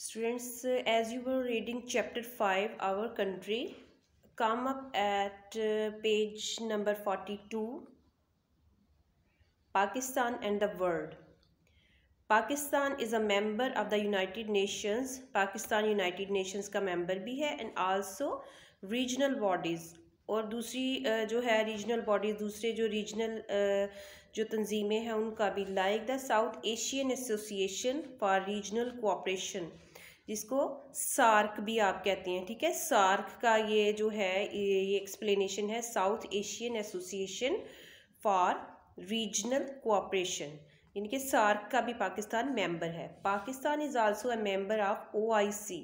Students, as you were reading chapter 5, our country, come up at page number 42, Pakistan and the world. Pakistan is a member of the United Nations. Pakistan United Nations का member भी है and also regional bodies. और दूसरी जो है regional bodies, दूसरे जो regional जो तंजीमें हैं उनका भी, like the South Asian Association for Regional Cooperation, जिसको सार्क भी आप कहते हैं, ठीक है। सार्क का ये जो है ये एक्सप्लेनेशन है, South Asian Association for Regional Cooperation, यानी कि सार्क का भी पाकिस्तान मेंबर है। Pakistan is also a member of OIC,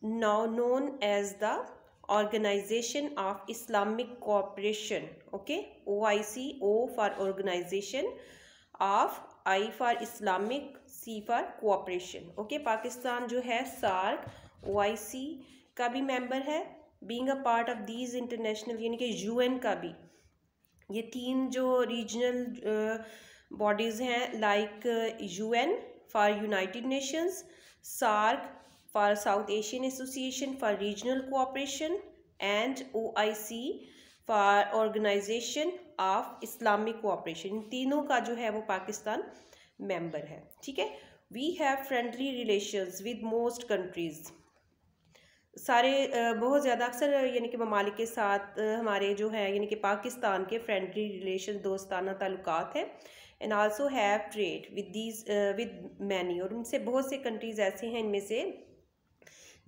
now known as the Organisation of Islamic Cooperation. Okay, OIC, O for organisation, of I for Islamic, C for cooperation. Okay, Pakistan जो है SAARC, OIC का भी member है, being a part of these international, यानी कि UN का भी। ये तीन जो रीजनल बॉडीज़ हैं, like UN for United Nations, SAARC for South Asian Association for Regional Cooperation and OIC for organisation of Islamic Cooperation, इन तीनों का जो है वो पाकिस्तान मेंबर है, ठीक है। We have friendly relations with most countries, सारे बहुत ज़्यादा अक्सर यानी कि ममालिक के साथ हमारे जो है यानी कि पाकिस्तान के फ्रेंडली रिलेशन, दोस्ताना ताल्लुकात हैं। And also have trade with these with many, और उनसे बहुत से कंट्रीज़ ऐसे हैं इनमें से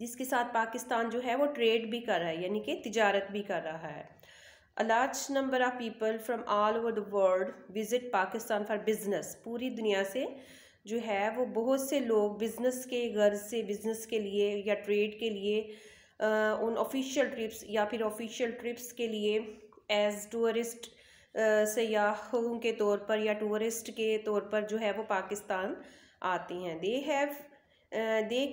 जिसके साथ पाकिस्तान जो है वो ट्रेड भी कर रहा है, यानी कि तिजारत भी कर रहा है। A large number of people from all over the world visit Pakistan for business. पूरी दुनिया से जो है वो बहुत से लोग बिज़नेस के गर्ज से, बिज़नेस के लिए या ट्रेड के लिए उन ऑफिशियल ट्रिप्स या फिर ऑफिशियल ट्रिप्स के लिए एज टूरिस्ट सयाहों के तौर पर या टूरिस्ट के तौर पर जो है वो पाकिस्तान आते हैं। They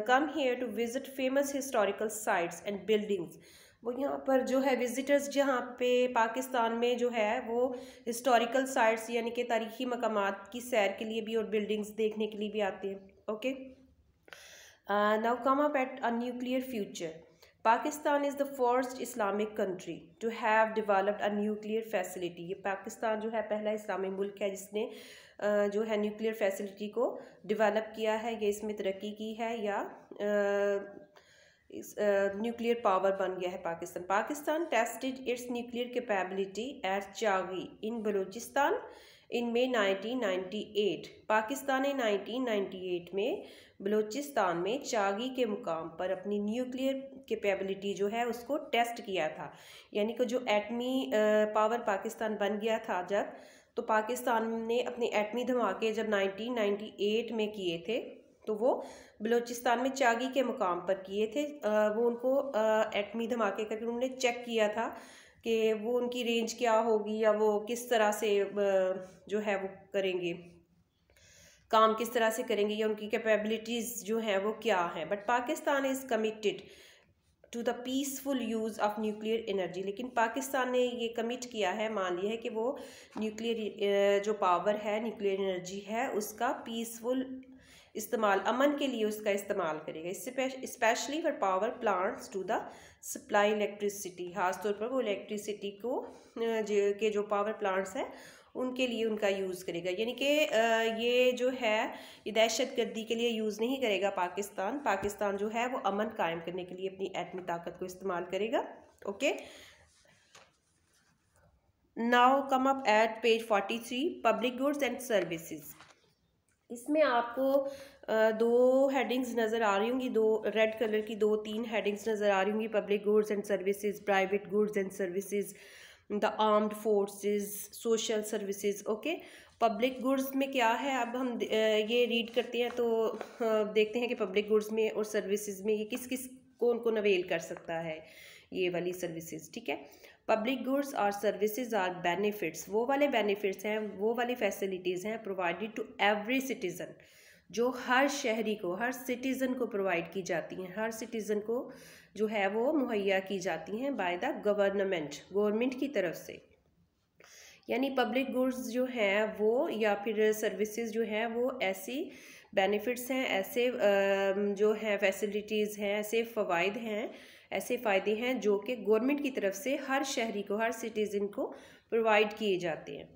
come here to visit famous historical sites and buildings. वो यहाँ पर जो है विजिटर्स जहाँ पे पाकिस्तान में जो है वो हिस्टोरिकल साइट्स यानी कि तारीख़ी मकामात की सैर के लिए भी और बिल्डिंग्स देखने के लिए भी आते हैं। Okay, now come up at a nuclear future. Pakistan is the first Islamic country to have developed a nuclear facility. ये पाकिस्तान जो है पहला इस्लामी मुल्क है जिसने जो है न्यूक्लियर फैसिलिटी को डेवलप किया है, या इसमें तरक्की की है, या न्यूक्लियर पावर बन गया है Pakistan. Pakistan tested its nuclear capability at Chagai in Balochistan in May 1998। Pakistan ने 1998 में बलूचिस्तान में चागी के मुकाम पर अपनी न्यूक्लियर कैपेबिलिटी जो है उसको टेस्ट किया था, यानी कि जो एटमी पावर पाकिस्तान बन गया था जब, तो पाकिस्तान ने अपने एटमी धमाके जब 1998 में किए थे तो वो बलूचिस्तान में चागी के मुकाम पर किए थे। वो उनको एटमी धमाके करके उन्होंने चेक किया था कि वो उनकी रेंज क्या होगी या वो किस तरह से जो है वो करेंगे, काम किस तरह से करेंगे, या उनकी कैपेबिलिटीज़ जो हैं वो क्या हैं। But Pakistan is committed to the peaceful use of nuclear energy. लेकिन पाकिस्तान ने ये कमिट किया है, मान लिया है कि वो न्यूक्लियर जो पावर है, न्यूक्लियर एनर्जी है, उसका पीसफुल इस्तेमाल, अमन के लिए उसका इस्तेमाल करेगा। Specially for power plants to the supply electricity, खासतौर पर वो इलेक्ट्रिसिटी को के जो पावर प्लांट्स हैं उनके लिए उनका यूज़ करेगा। यानी कि ये जो है ये दहशत गर्दी के लिए यूज़ नहीं करेगा पाकिस्तान। पाकिस्तान जो है वो अमन कायम करने के लिए अपनी एटमी ताकत को इस्तेमाल करेगा। Okay, now come up eight page 43, public goods and services. इसमें आपको दो हेडिंग्स नज़र आ रही होंगी, दो रेड कलर की 2-3 हेडिंग्स नज़र आ रही होंगी, public goods and services, private goods and services, the armed forces, social services. Okay, public goods में क्या है, अब हम ये रीड करते हैं तो देखते हैं कि पब्लिक गुड्स में और सर्विसेज में ये किस किस कौन कौन अवेल कर सकता है ये वाली सर्विसेज, ठीक है। पब्लिक गुड्स और सर्विसेज आर बेनिफिट्स, वो वाले बेनिफिट्स हैं, वो वाली फैसिलिटीज़ हैं प्रोवाइडेड टू एवरी सिटीज़न, जो हर शहरी को, हर सिटीज़न को प्रोवाइड की जाती हैं, हर सिटीज़न को जो है वो मुहैया की जाती हैं बाय द गवर्नमेंट की तरफ से। यानी पब्लिक गुड्स जो हैं वो या फिर सर्विसेज जो हैं वो ऐसी बेनिफिट्स हैं, ऐसे जो हैं फैसिलिटीज़ हैं, ऐसे फ़वाइद हैं, ऐसे फ़ायदे हैं जो कि गवर्नमेंट की तरफ से हर शहरी को, हर सिटीज़न को प्रोवाइड किए जाते हैं।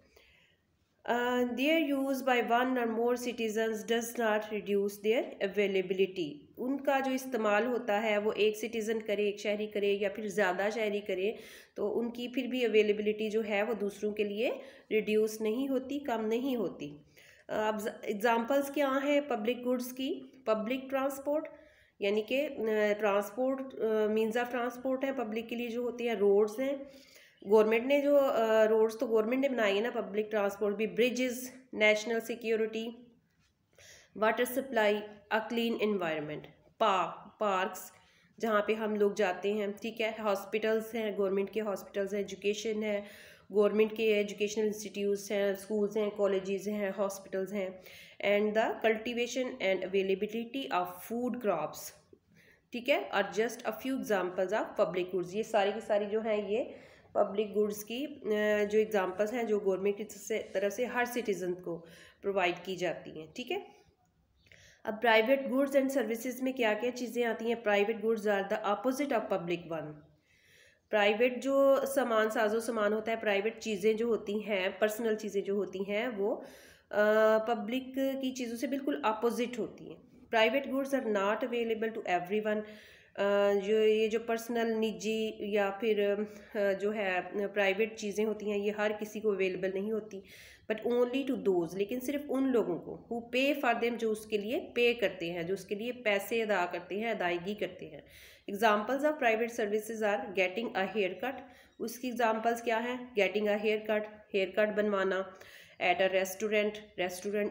There use by one or more citizens does not reduce their availability. उनका जो इस्तेमाल होता है वो एक सिटीज़न करे, एक शहरी करे या फिर ज़्यादा शहरी करे, तो उनकी फिर भी अवेलेबिलिटी जो है वो दूसरों के लिए रिड्यूस नहीं होती, कम नहीं होती। अब एग्ज़ाम्पल्स क्या हैं पब्लिक गुड्स की? पब्लिक ट्रांसपोर्ट, यानी कि ट्रांसपोर्ट मीन्स ऑफ ट्रांसपोर्ट है पब्लिक के लिए जो होती हैं। रोड्स हैं, गवर्नमेंट ने जो रोड्स तो गवर्नमेंट ने बनाई है ना, पब्लिक ट्रांसपोर्ट भी। Bridges, national security, water supply, a clean environment, parks जहाँ पे हम लोग जाते हैं, ठीक है। हॉस्पिटल्स हैं, गवर्नमेंट के हॉस्पिटल्स हैं। एजुकेशन है, गवर्नमेंट के एजुकेशनल इंस्टीट्यूट्स हैं, स्कूल्स हैं, कॉलेजेस हैं, हॉस्पिटल्स हैं। And the cultivation and availability of food crops, ठीक है, और just a few examples of public goods. ये सारी की सारी जो हैं ये पब्लिक गुड्स की जो एग्जांपल्स हैं जो गवर्नमेंट की तरफ से हर सिटीजन को प्रोवाइड की जाती हैं, ठीक है। अब प्राइवेट गुड्स एंड सर्विसेज में क्या क्या चीज़ें आती हैं? Private goods are the opposite of public one. Private जो सामान, साजो सामान होता है, प्राइवेट चीज़ें जो होती हैं, पर्सनल चीज़ें जो होती हैं, वो पब्लिक की चीज़ों से बिल्कुल अपोजिट होती हैं। Private goods are not available to everyone. जो पर्सनल, निजी या फिर जो है प्राइवेट चीज़ें होती हैं, ये हर किसी को अवेलेबल नहीं होती, बट ओनली टू दोज, लेकिन सिर्फ उन लोगों को हु पे फॉर देम, जो उसके लिए पे करते हैं, जो उसके लिए पैसे अदा करते हैं, अदायगी करते हैं। Examples of private services are getting a haircut. उसकी एग्जाम्पल्स क्या हैं? गेटिंग अ हेयर कट बनवाना। At a restaurant,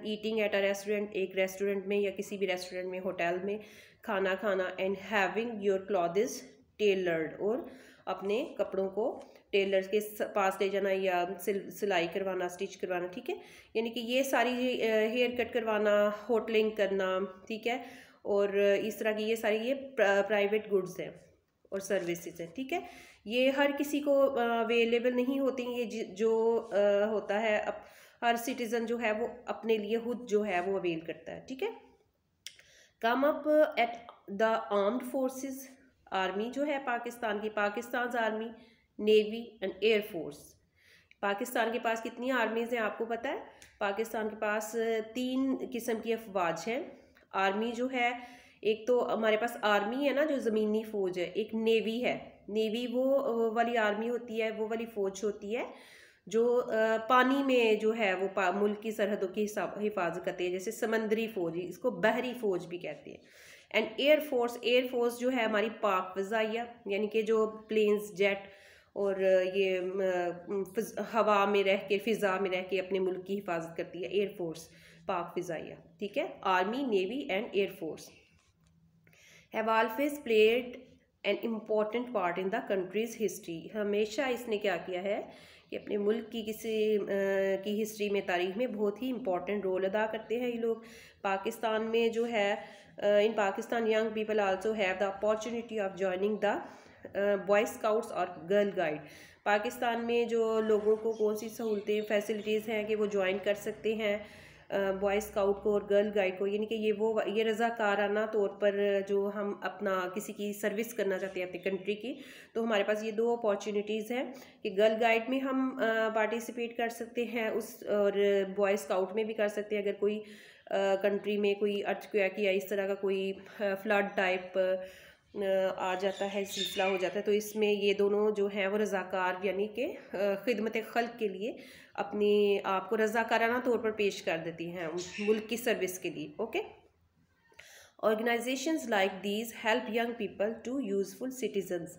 eating at a restaurant, एक रेस्टोरेंट में या किसी भी रेस्टोरेंट में, होटल में खाना खाना। And having your clothes tailored, और अपने कपड़ों को टेलर के पास ले जाना या सिलाई करवाना, स्टिच करवाना, ठीक है। यानी कि ये सारी हेयर कट करवाना, होटलिंग करना, ठीक है, और इस तरह की ये सारी ये प्राइवेट गुड्स हैं और सर्विसेज हैं, ठीक है। ये हर किसी को अवेलेबल नहीं होती। ये जो होता है, हर सिटीज़न जो है वो अपने लिए खुद जो है वो अवेल करता है, ठीक है। कम up at the armed forces, army जो है पाकिस्तान की, Pakistan army, navy and air force. Pakistan के पास कितनी आर्मीज़ हैं आपको पता है? पाकिस्तान के पास 3 किस्म की अफवाज हैं। आर्मी जो है, एक तो हमारे पास आर्मी है ना जो ज़मीनी फ़ौज है, एक नेवी है। नेवी वो वाली आर्मी होती है, वो वाली फ़ौज होती है जो पानी में जो है वो मुल्क की सरहदों की हिफाजत करती है, जैसे समंदरी फ़ौज, इसको बहरी फ़ौज भी कहते हैं। एंड एयर फोर्स जो है हमारी पाक फ़ज़ाइया, यानी कि जो प्लेन्स, जेट और ये हवा में रह के, फ़िज़ा में रह के अपने मुल्क की हिफाजत करती है, एयर फोर्स, पाक फ़ज़ाइया, ठीक है। Army, navy and air force have always played an important part in the countries history. हमेशा इसने क्या किया है कि अपने मुल्क की किसी की हिस्ट्री में, तारीख में बहुत ही इम्पॉर्टेंट रोल अदा करते हैं ये लोग। पाकिस्तान में जो है, in Pakistan young people also have the opportunity of joining the boy scouts और गर्ल गाइड। पाकिस्तान में जो लोगों को कौन सी सहूलतें, फैसिलिटीज़ हैं कि वो ज्वाइन कर सकते हैं बॉय स्काउट को और गर्ल गाइड को, यानी कि ये रज़ाकाराना तौर पर जो हम अपना किसी की सर्विस करना चाहते हैं अपनी कंट्री की, तो हमारे पास ये 2 अपॉर्चुनिटीज़ हैं कि गर्ल गाइड में हम पार्टिसिपेट कर सकते हैं और बॉय स्काउट में भी कर सकते हैं। अगर कोई कंट्री में कोई अर्थक्वेक या इस तरह का कोई फ्लड टाइप आ जाता है, सिलसिला हो जाता है, तो इसमें ये दोनों जो हैं वो रज़ाकार, यानी कि खिदमत खल्क के लिए अपनी आप को रज़ाकाराना तौर पर पेश कर देती हैं मुल्क की सर्विस के लिए, okay. Organisations like these help young people to useful citizens.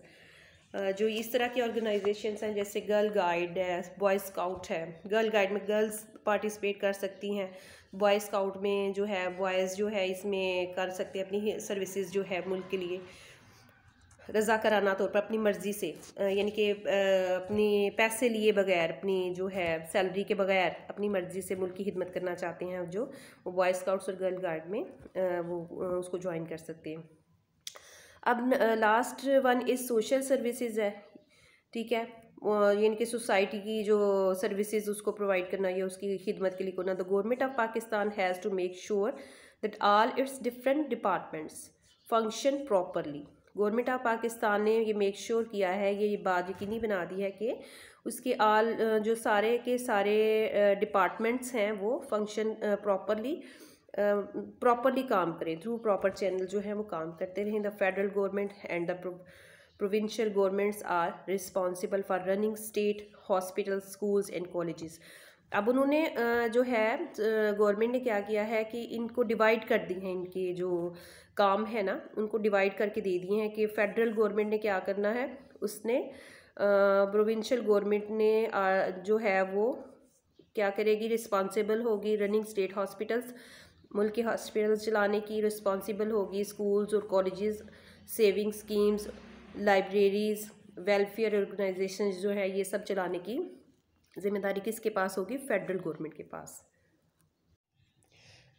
जो इस तरह की ऑर्गेनाइजेशंस हैं, जैसे गर्ल गाइड है, बॉय स्काउट है। गर्ल गाइड में गर्ल्स पार्टिसिपेट कर सकती हैं, बॉय स्काउट में जो है बॉयज़ जो है इसमें कर सकते हैं अपनी सर्विसेज जो है मुल्क के लिए रज़ाकाराना तौर पर अपनी मर्ज़ी से, यानी कि अपनी पैसे लिए बगैर, अपनी जो है सैलरी के बगैर अपनी मर्ज़ी से मुल्क की खिदमत करना चाहते हैं, जो वो बॉय स्काउट्स और गर्ल गाइड में वो उसको ज्वाइन कर सकते हैं। अब last one is social services है, ठीक है। यानी कि सोसाइटी की जो सर्विसेज उसको प्रोवाइड करना या उसकी खिदमत के लिए करना। The government of Pakistan has to make sure that all its different departments function properly. Government of Pakistan ने ये मेक श्योर किया है, ये बात यकीनी बना दी है कि उसके ऑल जो सारे के सारे डिपार्टमेंट्स हैं वो फंक्शन प्रॉपरली काम करें, थ्रू प्रॉपर चैनल जो है वो काम करते रहें। The federal government and the provincial governments are responsible for running state hospital schools and colleges. अब उन्होंने जो है गवर्नमेंट ने क्या किया है कि इनको डिवाइड कर दी हैं, इनके जो काम है ना उनको डिवाइड करके दे दिए हैं कि फेडरल गवर्नमेंट ने क्या करना है, उसने प्रोविंशियल गवर्नमेंट ने जो है वो क्या करेगी, रिस्पॉन्सिबल होगी रनिंग स्टेट हॉस्पिटल्स, मुल्क के हॉस्पिटल्स चलाने की रिस्पॉन्सिबल होगी, स्कूल्स और colleges, saving schemes, libraries, welfare organisation जो है ये सब चलाने की जिम्मेदारी किसके पास होगी, फेडरल गवर्नमेंट के पास।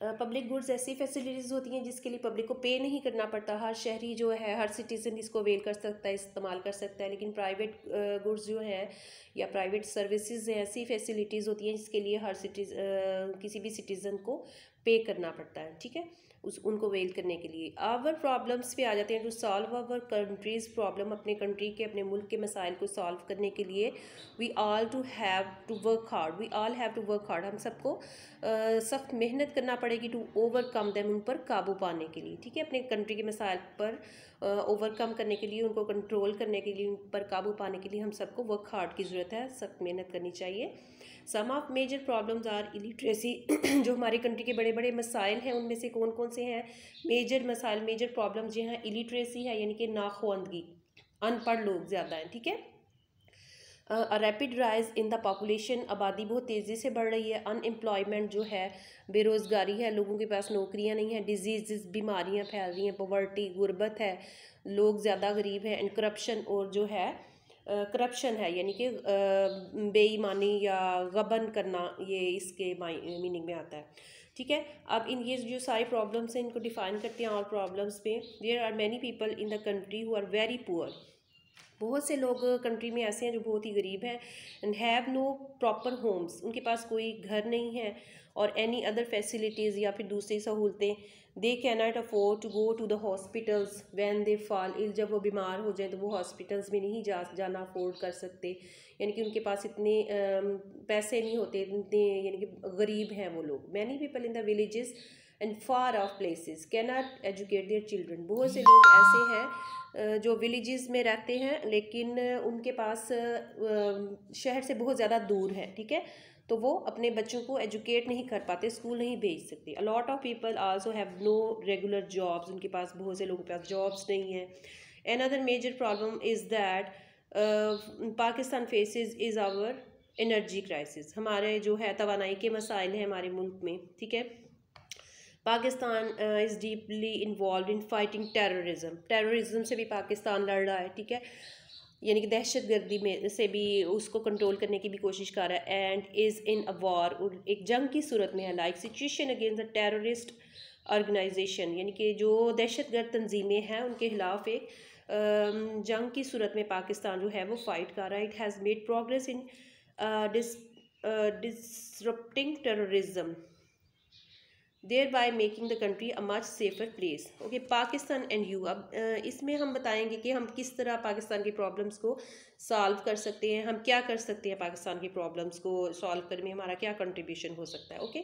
पब्लिक गुड्स ऐसी फैसिलिटीज़ होती हैं जिसके लिए पब्लिक को पे नहीं करना पड़ता, हर शहरी जो है हर सिटीज़न इसको अवेल कर सकता है, इस्तेमाल कर सकता है। लेकिन प्राइवेट गुड्स जो है या प्राइवेट सर्विसेज ऐसी फैसिलिटीज़ होती हैं जिसके लिए हर किसी भी सिटीज़न को पे करना पड़ता है, ठीक है, उनको अवेल करने के लिए। आवर प्रॉब्लम्स पे आ जाते हैं, to solve our country's problem, अपने कंट्री के अपने मुल्क के मसाइल को सॉल्व करने के लिए we all have to work hard, हम सबको सख्त मेहनत करना पड़ेगी टू ओवरकम देम, उन पर काबू पाने के लिए, ठीक है, अपने कंट्री के मसाइल पर ओवरकम करने के लिए, उनको कंट्रोल करने के लिए, उन पर काबू पाने के लिए हम सबको वर्क हार्ड की ज़रूरत है, सख्त मेहनत करनी चाहिए। Some of major problems are illiteracy, जो हमारी कंट्री के बड़े बड़े मसाइल हैं उनमें से कौन कौन से हैं, मेजर मसाइल, मेजर प्रॉब्लम्स जो हैं, इलिटरेसी है यानी कि नाख्वानदगी, अनपढ़ लोग ज़्यादा हैं, ठीक है, rapid rise in the population, आबादी बहुत तेज़ी से बढ़ रही है, अनएम्प्लॉयमेंट जो है, बेरोज़गारी है, लोगों के पास नौकरियां नहीं हैं, डिजीज़ बीमारियां फैल रही हैं, पॉवर्टी गुर्बत है, लोग ज़्यादा गरीब हैं, एंड करप्शन, और जो है करप्शन है यानी कि बेईमानी या गबन करना, ये इसके मीनिंग में आता है, ठीक है। अब इन ये जो सारी प्रॉब्लम्स हैं इनको डिफ़ाइन करते हैं और प्रॉब्लम्स पे, there are many people in the country who are very poor, बहुत से लोग कंट्री में ऐसे हैं जो बहुत ही गरीब हैं, and have no proper homes, उनके पास कोई घर नहीं है, और एनी अदर फैसिलिटीज़ या फिर दूसरी सहूलतें, they can not afford to go to the hospitals when they fall ill, जब वो बीमार हो जाए तो वो हॉस्पिटल्स में नहीं जाना अफोर्ड कर सकते, यानी कि उनके पास इतने पैसे नहीं होते, इतने यानी कि गरीब हैं वो लोग। Many people in the villages and far of places can not educate their children, बहुत से लोग ऐसे हैं जो विलेजेस में रहते हैं लेकिन उनके पास शहर से बहुत ज़्यादा दूर है, ठीक है, तो वो अपने बच्चों को एजुकेट नहीं कर पाते, स्कूल नहीं भेज सकते। A lot of people also have no regular jobs, उनके पास बहुत से लोगों के पास जॉब्स नहीं है। Another major problem is that Pakistan faces is our energy crisis, हमारे जो है तवानाई के मसाइल हैं हमारे मुल्क में, ठीक है। Pakistan is deeply involve in fighting terrorism से भी पाकिस्तान लड़ रहा है, ठीक है, यानी कि दहशत गर्दी में से भी उसको कंट्रोल करने की भी कोशिश कर रहा है, and is in a war, एक जंग की सूरत में है, like situation against the terrorist organisation, यानी कि जो दहशतगर्द तंजीमें हैं उनके खिलाफ एक जंग की सूरत में पाकिस्तान जो है वो फाइट कर रहा है। It has made progress in disrupting terrorism thereby making the country a much safer place। Okay, Pakistan and you, अब इसमें हम बताएंगे कि हम किस तरह पाकिस्तान की प्रॉब्लम्स को सॉल्व कर सकते हैं, हम क्या कर सकते हैं पाकिस्तान की प्रॉब्लम्स को सॉल्व करने में, हमारा क्या कंट्रीब्यूशन हो सकता है। Okay,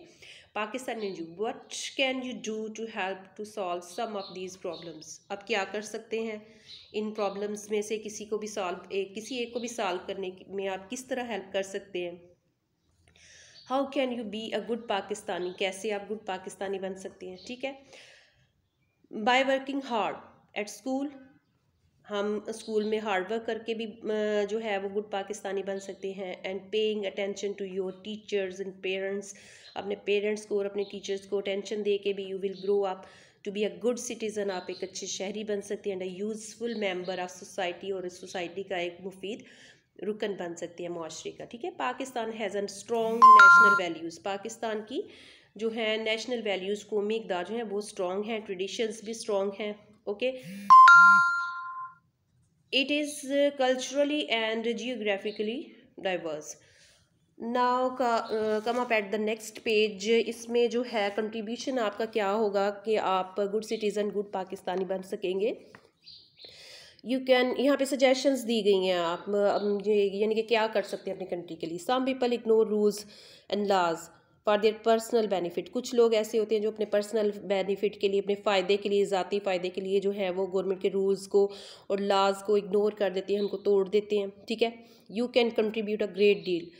Pakistan and you, what can you do to help to solve some of these problems, आप क्या कर सकते हैं इन प्रॉब्लम्स में से किसी एक को भी सॉल्व करने में आप किस तरह हेल्प कर सकते हैं। How can you B a good Pakistani, कैसे आप गुड पाकिस्तानी बन सकते हैं, ठीक है। By working hard at school, हम स्कूल में हार्ड वर्क करके भी जो है वो गुड पाकिस्तानी बन सकते हैं। And paying attention to your teachers and parents, अपने पेरेंट्स को और अपने टीचर्स को अटेंशन दे के भी you will grow up to be a good citizen, आप एक अच्छे शहरी बन सकते हैं, and a useful member of society, और इस सोसाइटी का एक मुफीद रुकन बन सकती है माशरे का, ठीक है। Pakistan has an strong national values, Pakistan की जो है नेशनल वैल्यूज़ कौमी इक़दार जो है वो स्ट्रॉन्ग हैं, ट्रेडिशंस भी स्ट्रॉन्ग हैं। Okay, it is culturally and geographically diverse, now come up at the next page. इसमें जो है कंट्रीब्यूशन आपका क्या होगा कि आप गुड सिटीज़न गुड पाकिस्तानी बन सकेंगे। यू कैन, यहाँ पे सजेशंस दी गई हैं आप यानी कि क्या कर सकते हैं अपनी कंट्री के लिए। Some people ignore rules and laws for their personal benefit. कुछ लोग ऐसे होते हैं जो अपने पर्सनल बेनिफिट के लिए, अपने फ़ायदे के लिए, ज़ाती फ़ायदे के लिए जो है वो गवर्नमेंट के रूल्स को और लॉज को इग्नोर कर देते हैं, उनको तोड़ देते हैं, ठीक है। You can contribute a great deal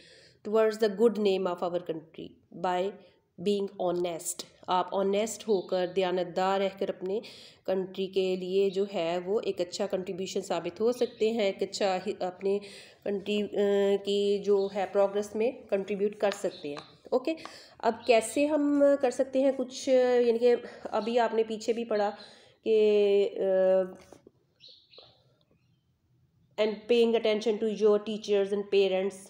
towards the good name of our country by being honest. आप ऑनेस्ट होकर, दयानतदार रहकर अपने कंट्री के लिए जो है वो एक अच्छा कंट्रीब्यूशन साबित हो सकते हैं, एक अच्छा अपने कंट्री की जो है प्रोग्रेस में कंट्रीब्यूट कर सकते हैं। ओके, अब कैसे हम कर सकते हैं कुछ, यानी कि अभी आपने पीछे भी पढ़ा कि and paying attention to your teachers and parents,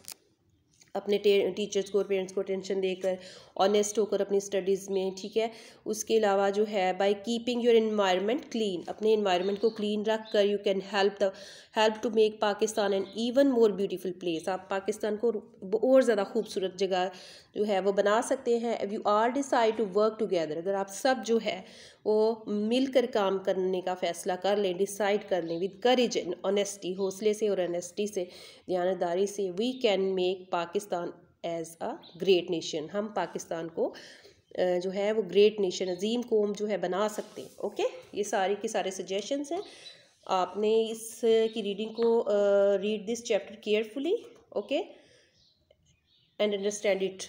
अपने टीचर्स को और पेरेंट्स को अटेंशन देकर, ऑनेस्ट होकर अपनी स्टडीज़ में, ठीक है। उसके अलावा जो है by keeping your environment clean, अपने इन्वायरमेंट को क्लीन रख कर you can help to make Pakistan an even more beautiful place. आप पाकिस्तान को और ज़्यादा खूबसूरत जगह जो है वो बना सकते हैं। If you are decide to work together, अगर आप सब जो है वो मिलकर काम करने का फ़ैसला कर लें, डिसाइड कर लें विद करेज एंड ऑनेस्टी, हौसले से और ऑनेस्टी से, दयानतदारी से, we can make Pakistan as a great nation. हम पाकिस्तान को जो है वो ग्रेट नेशन, अजीम कौम जो है बना सकते हैं। ओके, ये सारे के सारे सजेशंस हैं। आपने इस की रीडिंग को read this chapter carefully, okay, and understand it